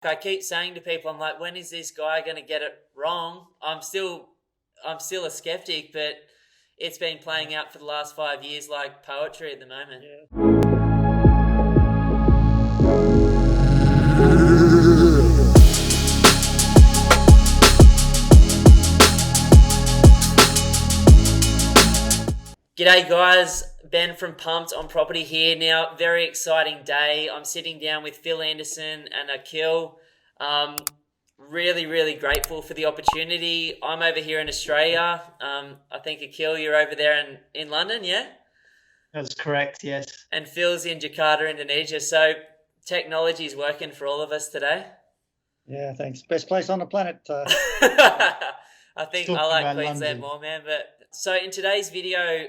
I keep saying to people, I'm like, when is this guy going to get it wrong? I'm still a skeptic, but it's been playing out for the last 5 years like poetry at the moment. Yeah. G'day guys, Ben from Pumped on Property here. Now, very exciting day. I'm sitting down with Phil Anderson and Akhil. Really grateful for the opportunity. I'm over here in Australia. I think Akhil, you're over there in London, yeah? That's correct, yes. And Phil's in Jakarta, Indonesia. So technology is working for all of us today. Yeah, thanks. Best place on the planet. I think I like Queensland more, man. But so in today's video,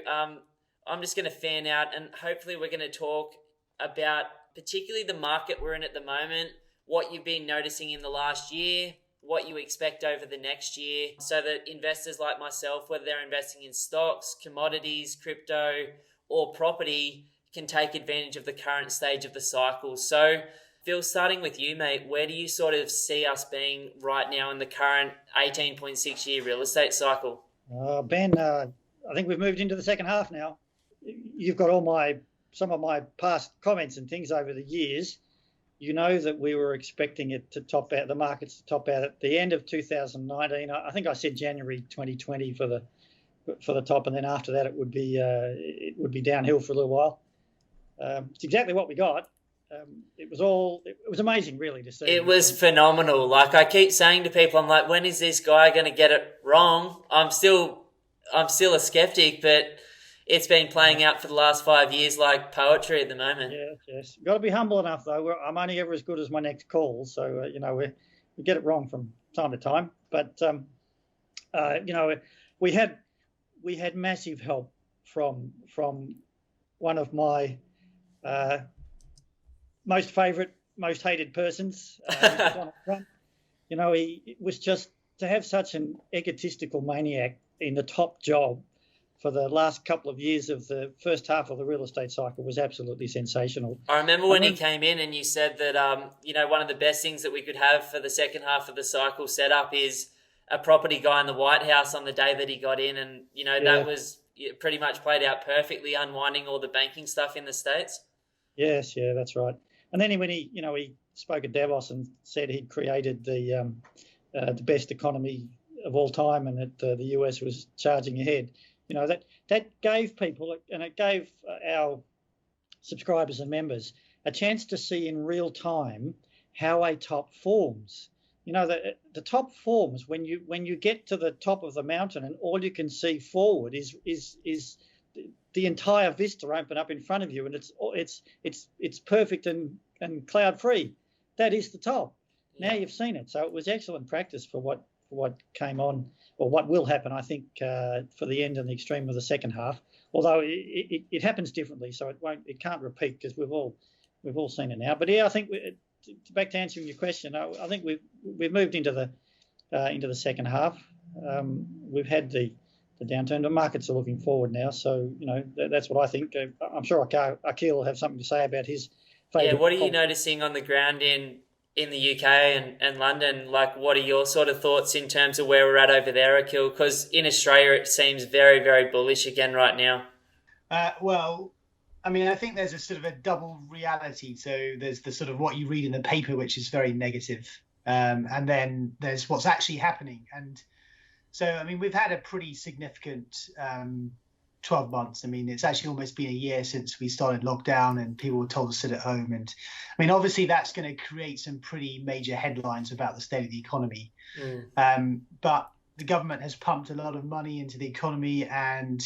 I'm just going to fan out, and hopefully we're going to talk about particularly the market we're in at the moment, what you've been noticing in the last year, what you expect over the next year, so that investors like myself, whether they're investing in stocks, commodities, crypto, or property, can take advantage of the current stage of the cycle. So Phil, starting with you, mate, where do you sort of see us being right now in the current 18.6 year real estate cycle? Ben, I think we've moved into the second half now. You've got some of my past comments and things over the years. You know that we were expecting it to top out, the markets to top out at the end of 2019. I think I said January 2020 for the top, and then after that it would be downhill for a little while. It's exactly what we got. It was amazing, really, to see. It was phenomenal. Like I keep saying to people, I'm like, when is this guy going to get it wrong? I'm still a skeptic, but it's been playing out for the last 5 years like poetry at the moment. Yes. Got to be humble enough, though. I'm only ever as good as my next call, so we get it wrong from time to time. But we had massive help from one of my most favourite, most hated persons, Donald Trump. He was just to have such an egotistical maniac in the top job for the last couple of years of the first half of the real estate cycle was absolutely sensational. I remember when he came in and you said that, one of the best things that we could have for the second half of the cycle set up is a property guy in the White House on the day that he got in. And, that was pretty much played out perfectly, unwinding all the banking stuff in the States. Yes, yeah, that's right. And then when he spoke at Davos and said he'd created the best economy of all time and that the US was charging ahead, that gave people, and it gave our subscribers and members a chance to see in real time how a top forms. The top forms when you get to the top of the mountain and all you can see forward is the entire vista open up in front of you, and it's perfect and cloud free. That is the top. Yeah. Now you've seen it, so it was excellent practice for what came on, or what will happen, I think, for the end and the extreme of the second half. Although it happens differently, so it can't repeat because we've all seen it now. But yeah, I think back to answering your question, I think we've moved into the second half. We've had the downturn. The markets are looking forward now, so that's what I think. I'm sure Akhil will have something to say about his favourite. Yeah, what are you noticing on the ground in the UK and London? Like, what are your sort of thoughts in terms of where we're at over there, Akhil? Because in Australia it seems very, very bullish again right now. Well, I mean, I think there's a sort of a double reality. So there's the sort of what you read in the paper, which is very negative, and then there's what's actually happening. And so, I mean, we've had a pretty significant 12 months. I mean, it's actually almost been a year since we started lockdown and people were told to sit at home. And I mean, obviously that's going to create some pretty major headlines about the state of the economy. But the government has pumped a lot of money into the economy, and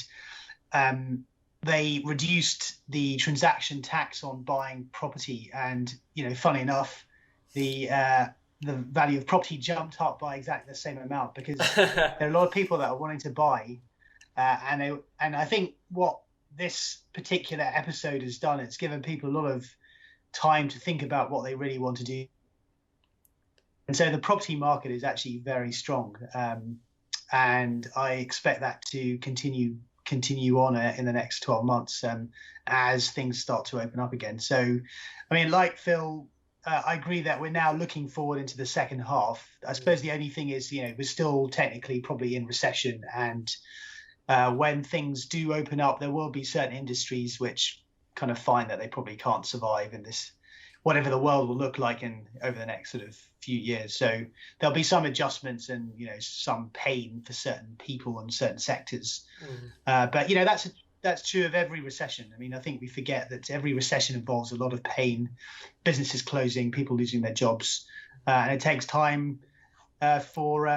they reduced the transaction tax on buying property. And, funny enough, the value of property jumped up by exactly the same amount because there are a lot of people that are wanting to buy. And I think what this particular episode has done, it's given people a lot of time to think about what they really want to do. And so the property market is actually very strong. And I expect that to continue on in the next 12 months as things start to open up again. So, I mean, like Phil I agree that we're now looking forward into the second half. I suppose the only thing is, we're still technically probably in recession, and when things do open up, there will be certain industries which kind of find that they probably can't survive in this, whatever the world will look like over the next sort of few years. So there'll be some adjustments and some pain for certain people and certain sectors. But that's true of every recession. I mean, I think we forget that every recession involves a lot of pain, businesses closing, people losing their jobs, and it takes time for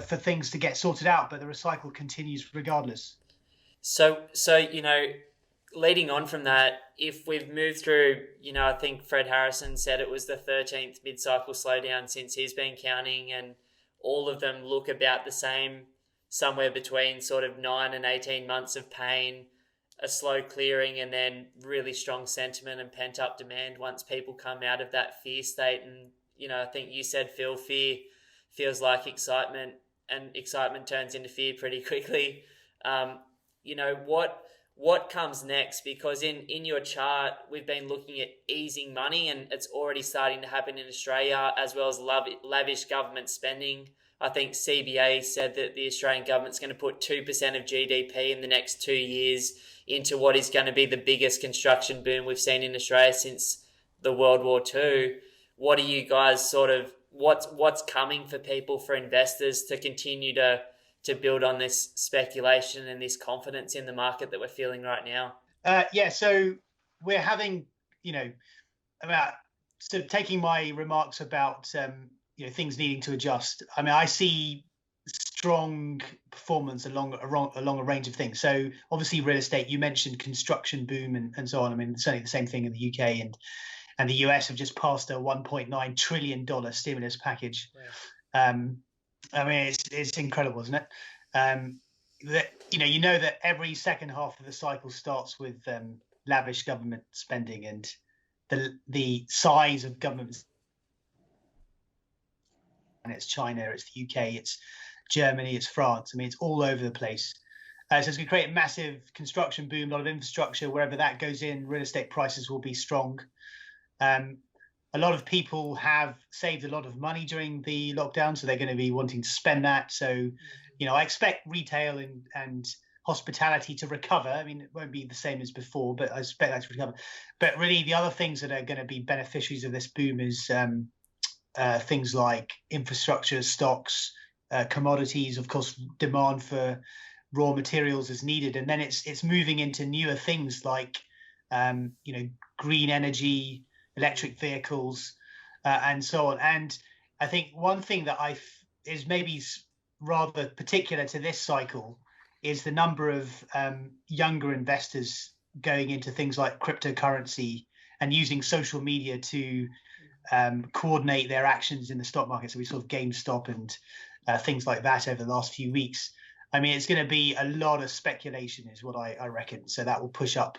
things to get sorted out. But the cycle continues regardless. So leading on from that, if we've moved through, I think Fred Harrison said it was the 13th mid-cycle slowdown since he's been counting, and all of them look about the same, somewhere between sort of 9 and 18 months of pain, a slow clearing, and then really strong sentiment and pent-up demand once people come out of that fear state. And, I think you said, Phil, fear feels like excitement, and excitement turns into fear pretty quickly. What comes next? Because in your chart, we've been looking at easing money, and it's already starting to happen in Australia, as well as lavish government spending. I think CBA said that the Australian government's going to put 2% of GDP in the next 2 years into what is going to be the biggest construction boom we've seen in Australia since the World War II. What are you guys what's coming for people, for investors to continue to build on this speculation and this confidence in the market that we're feeling right now? So we're having, about sort of taking my remarks about, things needing to adjust. I mean, I see strong performance along a range of things. So obviously real estate, you mentioned construction boom and so on. I mean, certainly the same thing in the UK and the US have just passed a $1.9 trillion stimulus package. Yeah. I mean, it's incredible, isn't it? That that every second half of the cycle starts with lavish government spending, and the size of government. And it's China, it's the UK, it's Germany, it's France. I mean, it's all over the place. So it's going to create a massive construction boom, a lot of infrastructure. Wherever that goes in, real estate prices will be strong. A lot of people have saved a lot of money during the lockdown, so they're going to be wanting to spend that. So, I expect retail and hospitality to recover. I mean, it won't be the same as before, but I expect that to recover. But really, the other things that are going to be beneficiaries of this boom is things like infrastructure, stocks, commodities. Of course, demand for raw materials is needed, and then it's moving into newer things like green energy, electric vehicles, and so on. And I think one thing that is maybe rather particular to this cycle is the number of younger investors going into things like cryptocurrency and using social media to coordinate their actions in the stock market. So we saw GameStop and things like that over the last few weeks. I mean, it's going to be a lot of speculation is what I reckon. So that will push up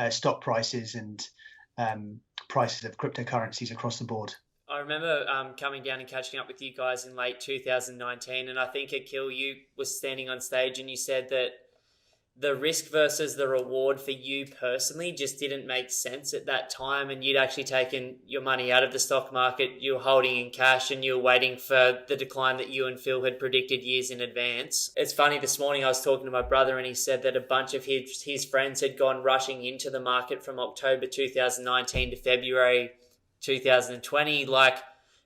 stock prices and prices of cryptocurrencies across the board. I remember coming down and catching up with you guys in late 2019, and I think Akhil, you were standing on stage and you said that the risk versus the reward for you personally just didn't make sense at that time, and you'd actually taken your money out of the stock market, you were holding in cash, and you were waiting for the decline that you and Phil had predicted years in advance. It's funny, this morning I was talking to my brother and he said that a bunch of his friends had gone rushing into the market from October 2019 to February 2020, like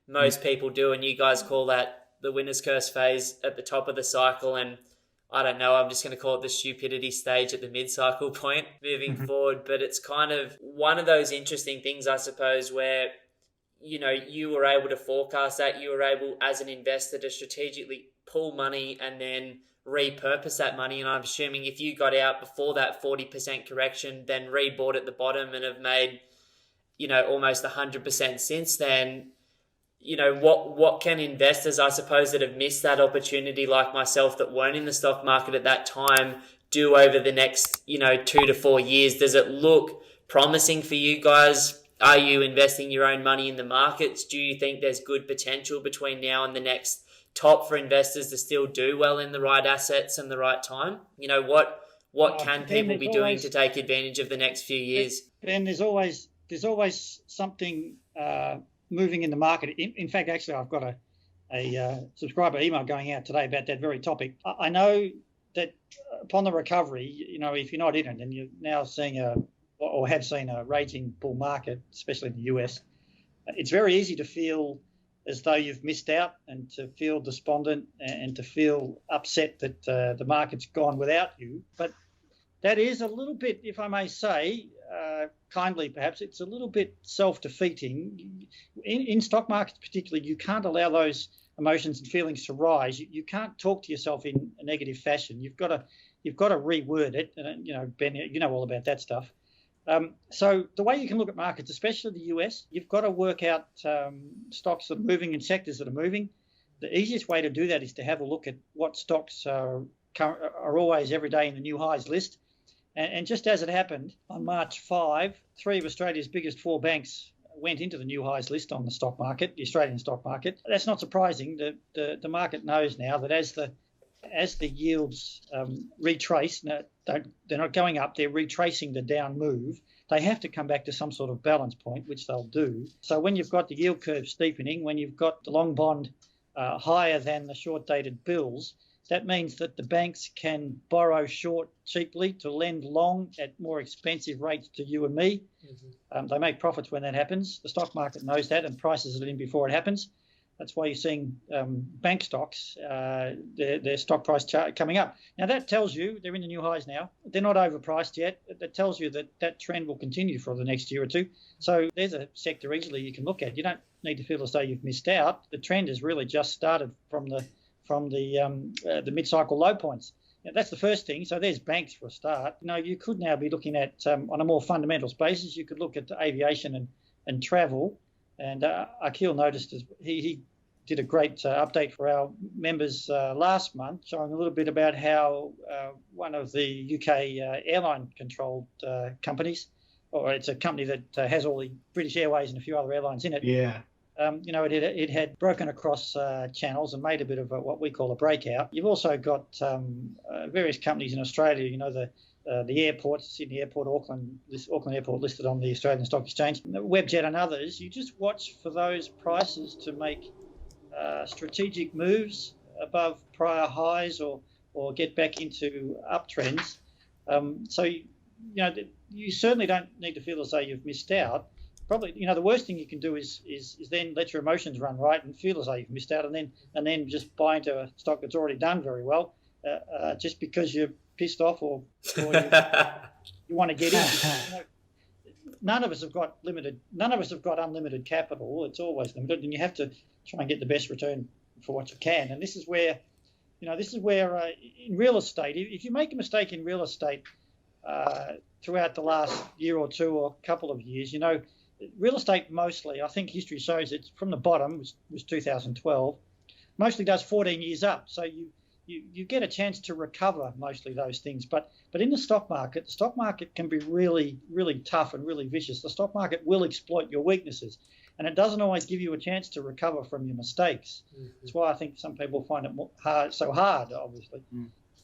most people do, and you guys call that the winner's curse phase at the top of the cycle. And I don't know, I'm just going to call it the stupidity stage at the mid-cycle point moving forward. But it's kind of one of those interesting things, I suppose, where, you were able to forecast that. You were able, as an investor, to strategically pull money and then repurpose that money. And I'm assuming if you got out before that 40% correction, then rebought at the bottom and have made, almost 100% since then, what can investors, I suppose, that have missed that opportunity like myself that weren't in the stock market at that time do over the next, 2 to 4 years? Does it look promising for you guys? Are you investing your own money in the markets? Do you think there's good potential between now and the next top for investors to still do well in the right assets and the right time? What can people be doing to take advantage of the next few years? Ben, there's always something moving in the market. In fact, actually, I've got a subscriber email going out today about that very topic. I know that upon the recovery, if you're not in it and you're now seeing or have seen a raging bull market, especially in the US, it's very easy to feel as though you've missed out and to feel despondent and to feel upset that the market's gone without you. But that is a little bit, if I may say, kindly perhaps, it's a little bit self-defeating. In stock markets particularly, you can't allow those emotions and feelings to rise. You can't talk to yourself in a negative fashion. You've got to reword it. And, Ben, you know all about that stuff. So the way you can look at markets, especially the US, you've got to work out stocks that are moving and sectors that are moving. The easiest way to do that is to have a look at what stocks are always every day in the new highs list. And just as it happened, on March 5, 3 of Australia's biggest 4 banks went into the new highs list on the stock market, the Australian stock market. That's not surprising. The market knows now that as the yields retrace, they're not going up, they're retracing the down move, they have to come back to some sort of balance point, which they'll do. So when you've got the yield curve steepening, when you've got the long bond higher than the short-dated bills, that means that the banks can borrow short cheaply to lend long at more expensive rates to you and me. Mm-hmm. They make profits when that happens. The stock market knows that and prices it in before it happens. That's why you're seeing bank stocks, their stock price chart coming up. Now, that tells you they're in the new highs now. They're not overpriced yet. That tells you that trend will continue for the next year or two. So there's a sector easily you can look at. You don't need to feel as though you've missed out. The trend has really just started from the mid-cycle low points. Now, that's the first thing. So there's banks for a start. You could now be looking at, on a more fundamentals basis, you could look at aviation and travel. And Akhil noticed he did a great update for our members last month, showing a little bit about how one of the UK airline-controlled companies, or it's a company that has all the British Airways and a few other airlines in it. Yeah. It had broken across channels and made a bit of what we call a breakout. You've also got various companies in Australia, the airports, Sydney Airport, Auckland Airport listed on the Australian Stock Exchange, Webjet and others. You just watch for those prices to make strategic moves above prior highs or get back into uptrends. So you certainly don't need to feel as though you've missed out. Probably, the worst thing you can do is then let your emotions run right and feel as though you've missed out, and then just buy into a stock that's already done very well, just because you're pissed off or you want to get in. None of us have got unlimited capital. It's always limited, and you have to try and get the best return for what you can. And this is where in real estate, if you make a mistake in real estate throughout the last year or two or couple of years, real estate mostly, I think history shows it's from the bottom, was 2012, mostly does 14 years up. So you get a chance to recover mostly those things. But in the stock market can be really, really tough and really vicious. The stock market will exploit your weaknesses, and it doesn't always give you a chance to recover from your mistakes. Mm-hmm. That's why I think some people find it so hard, obviously.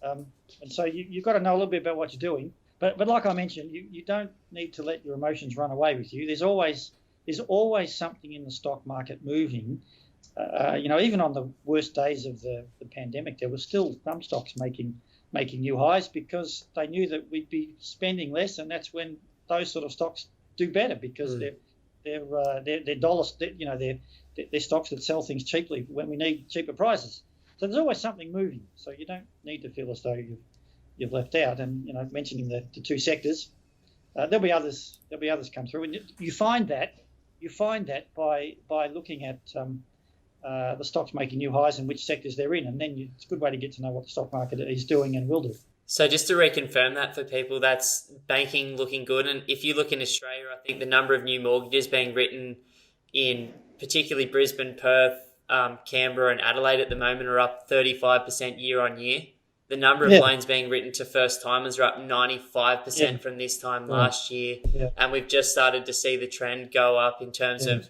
And so you've got to know a little bit about what you're doing. But like I mentioned, you don't need to let your emotions run away with you. There's always something in the stock market moving. Even on the worst days of the pandemic, there were still some stocks making new highs because they knew that we'd be spending less, and that's when those sort of stocks do better because they're dollars. They're stocks that sell things cheaply when we need cheaper prices. So there's always something moving. So you don't need to feel as though you've left out. And mentioning the two sectors, there'll be others come through, and you find that by looking at the stocks making new highs and which sectors they're in, and then it's a good way to get to know what the stock market is doing and will do. So just to reconfirm that for people, that's banking looking good. And if you look in Australia, I think the number of new mortgages being written in particularly Brisbane, Perth, Canberra and Adelaide at the moment are up 35% year on year. The number of loans being written to first-timers are up 95% from this time last year. Yeah. And we've just started to see the trend go up in terms of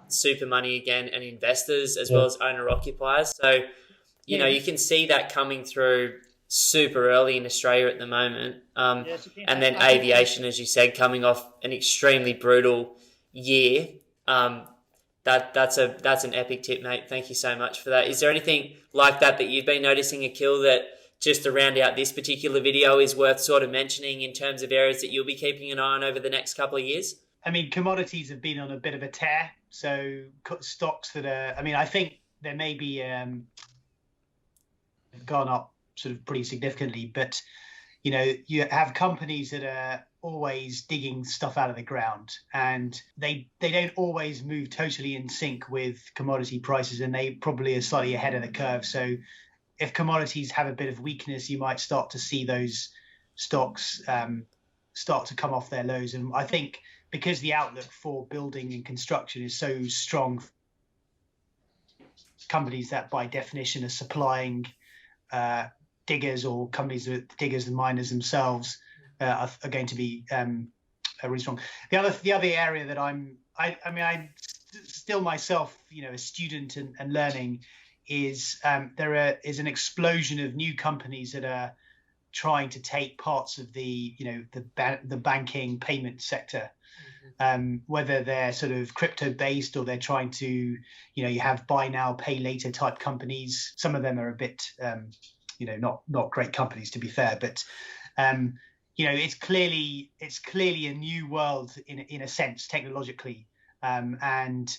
super money again and investors as well as owner-occupiers. So, you can see that coming through super early in Australia at the moment. And then aviation, as you said, coming off an extremely brutal year. That's an epic tip, mate. Thank you so much for that. Is there anything like that you've been noticing, Akhil, that just to round out this particular video is worth sort of mentioning in terms of areas that you'll be keeping an eye on over the next couple of years? I mean, commodities have been on a bit of a tear. So stocks that are, I mean, I think there may be gone up sort of pretty significantly, but you have companies that are always digging stuff out of the ground, and they don't always move totally in sync with commodity prices, and they probably are slightly ahead of the curve. So if commodities have a bit of weakness, you might start to see those stocks start to come off their lows. And I think because the outlook for building and construction is so strong, companies that by definition are supplying diggers, or companies that diggers and miners themselves are going to be really strong. The other area that I'm still myself, a student and learning, is there is an explosion of new companies that are trying to take parts of the banking payment sector, whether they're sort of crypto based or they're trying to, you have buy now pay later type companies. Some of them are a bit not great companies, to be fair, but it's clearly a new world in a sense technologically, and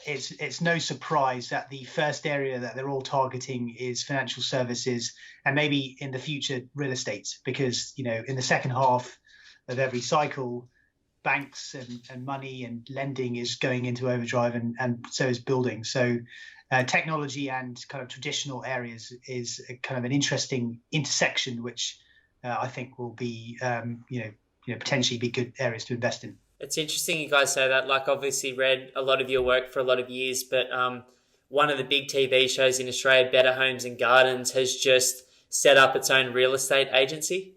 it's no surprise that the first area that they're all targeting is financial services, and maybe in the future real estate, because in the second half of every cycle, banks and money and lending is going into overdrive, and so is building. So technology and kind of traditional areas is a kind of an interesting intersection, which I think will be potentially be good areas to invest in. It's interesting you guys say that. Like, obviously read a lot of your work for a lot of years, but one of the big TV shows in Australia, Better Homes and Gardens, has just set up its own real estate agency.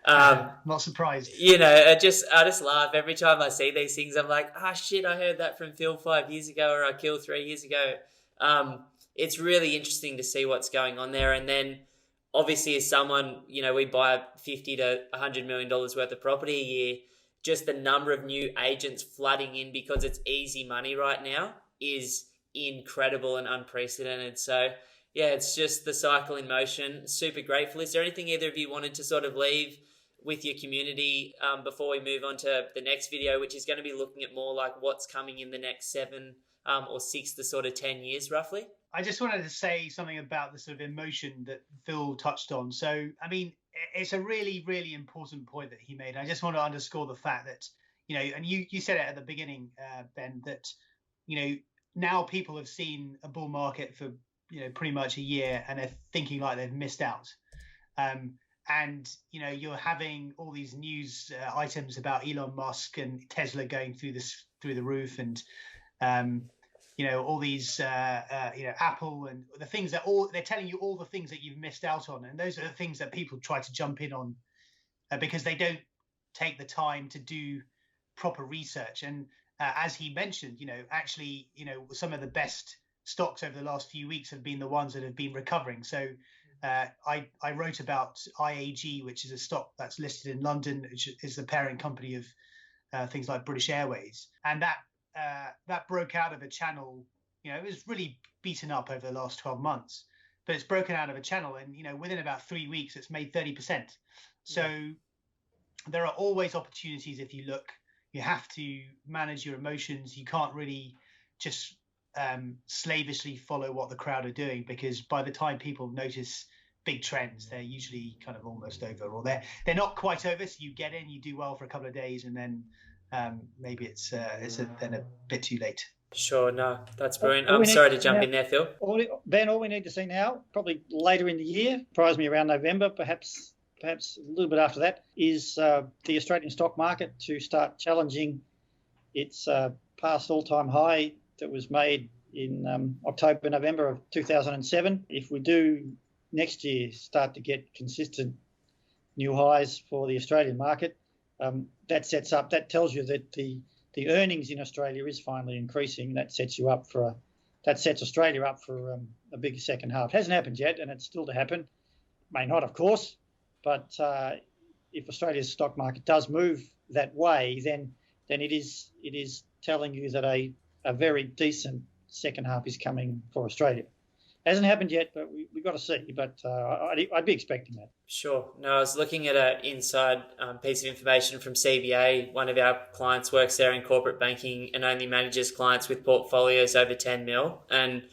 Not surprised. I just laugh every time I see these things. I'm like, shit, I heard that from Phil 5 years ago, or Akhil 3 years ago. It's really interesting to see what's going on there. And then obviously as someone, we buy $50 to $100 million worth of property a year, just the number of new agents flooding in because it's easy money right now is incredible and unprecedented. So yeah, it's just the cycle in motion. Super grateful. Is there anything either of you wanted to sort of leave with your community before we move on to the next video, which is going to be looking at more like what's coming in the next 7 or 6 to sort of 10 years roughly? I just wanted to say something about the sort of emotion that Phil touched on. So, I mean, it's a really, really important point that he made. I just want to underscore the fact that, and you said it at the beginning, Ben, that, now people have seen a bull market for, pretty much a year, and they're thinking like they've missed out. And, you're having all these news items about Elon Musk and Tesla going through the roof, and, all these, Apple, and the things that they're telling you all the things that you've missed out on. And those are the things that people try to jump in on because they don't take the time to do proper research. And as he mentioned, actually, some of the best stocks over the last few weeks have been the ones that have been recovering. So I wrote about IAG, which is a stock that's listed in London, which is the parent company of things like British Airways. And that broke out of a channel, it was really beaten up over the last 12 months, but it's broken out of a channel, and, within about 3 weeks, it's made 30%. So there are always opportunities if you look. You have to manage your emotions. You can't really just slavishly follow what the crowd are doing, because by the time people notice big trends, they're usually kind of almost over, or they're not quite over. So you get in, you do well for a couple of days, and then maybe it's then a bit too late. Sure, no, that's brilliant. I'm sorry to jump in there, Phil. Ben, all we need to see now, probably later in the year, surprise me around November, perhaps a little bit after that, is the Australian stock market to start challenging its past all-time high that was made in October, November of 2007. If we do next year start to get consistent new highs for the Australian market, that tells you that the earnings in Australia is finally increasing. That sets Australia up for a big second half. It hasn't happened yet, and it's still to happen. May not, of course, but if Australia's stock market does move that way, then it is telling you that a very decent second half is coming for Australia. Hasn't happened yet, but we've got to see. But I'd be expecting that. Sure. No, I was looking at an inside piece of information from CBA. One of our clients works there in corporate banking and only manages clients with portfolios over 10 mil. And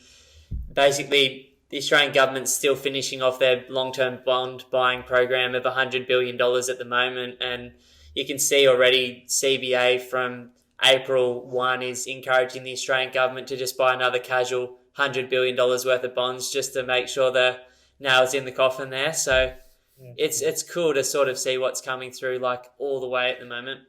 basically, the Australian government's still finishing off their long-term bond buying program of $100 billion at the moment. And you can see already CBA from April 1 is encouraging the Australian government to just buy another casual $100 billion worth of bonds just to make sure the nail's in the coffin there. So it's cool to sort of see what's coming through like all the way at the moment.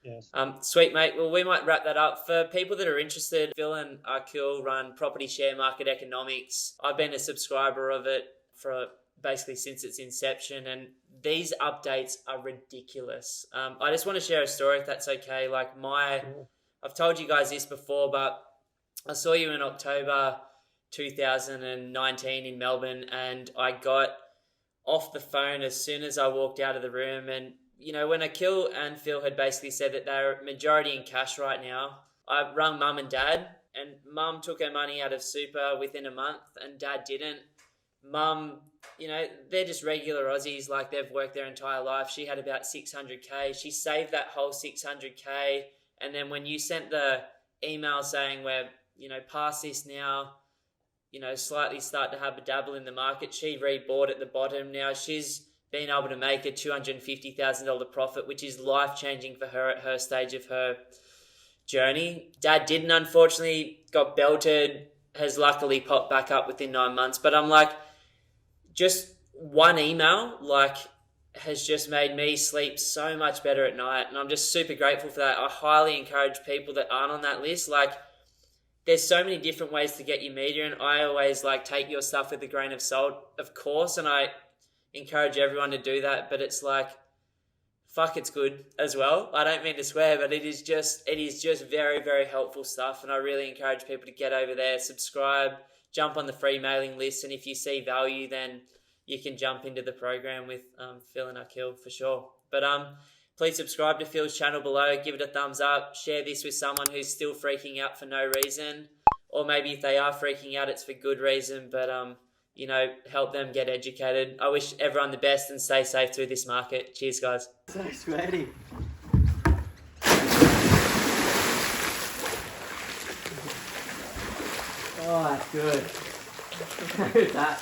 Yes. Sweet, mate. Well, we might wrap that up. For people that are interested, Phil and Akhil run Property Share Market Economics. I've been a subscriber of it for basically since its inception, and these updates are ridiculous. I just want to share a story if that's okay. Like I've told you guys this before, but I saw you in October 2019 in Melbourne, and I got off the phone as soon as I walked out of the room. And, you know, when Akhil and Phil had basically said that they're majority in cash right now, I rung mum and dad, and mum took her money out of super within a month and dad didn't. Mum, you know, they're just regular Aussies, like they've worked their entire life. She had about 600K. She saved that whole 600K. And then when you sent the email saying we're, you know, past this now, you know, slightly start to have a dabble in the market, she rebought at the bottom. Now she's been able to make a $250,000 profit, which is life-changing for her at her stage of her journey. Dad didn't, unfortunately, got belted, has luckily popped back up within 9 months. But I'm like, just one email, like, has just made me sleep so much better at night. And I'm just super grateful for that. I highly encourage people that aren't on that list, like, there's so many different ways to get your media, and I always like take your stuff with a grain of salt, of course, and I encourage everyone to do that, but it's like, fuck, it's good as well. I don't mean to swear, but it is just very, very helpful stuff, and I really encourage people to get over there, subscribe, jump on the free mailing list, and if you see value, then you can jump into the program with Phil and Akhil for sure. But please subscribe to Phil's channel below, give it a thumbs up, share this with someone who's still freaking out for no reason, or maybe if they are freaking out, it's for good reason, but, you know, help them get educated. I wish everyone the best and stay safe through this market. Cheers, guys. So sweaty. Oh, that's good. Look at that.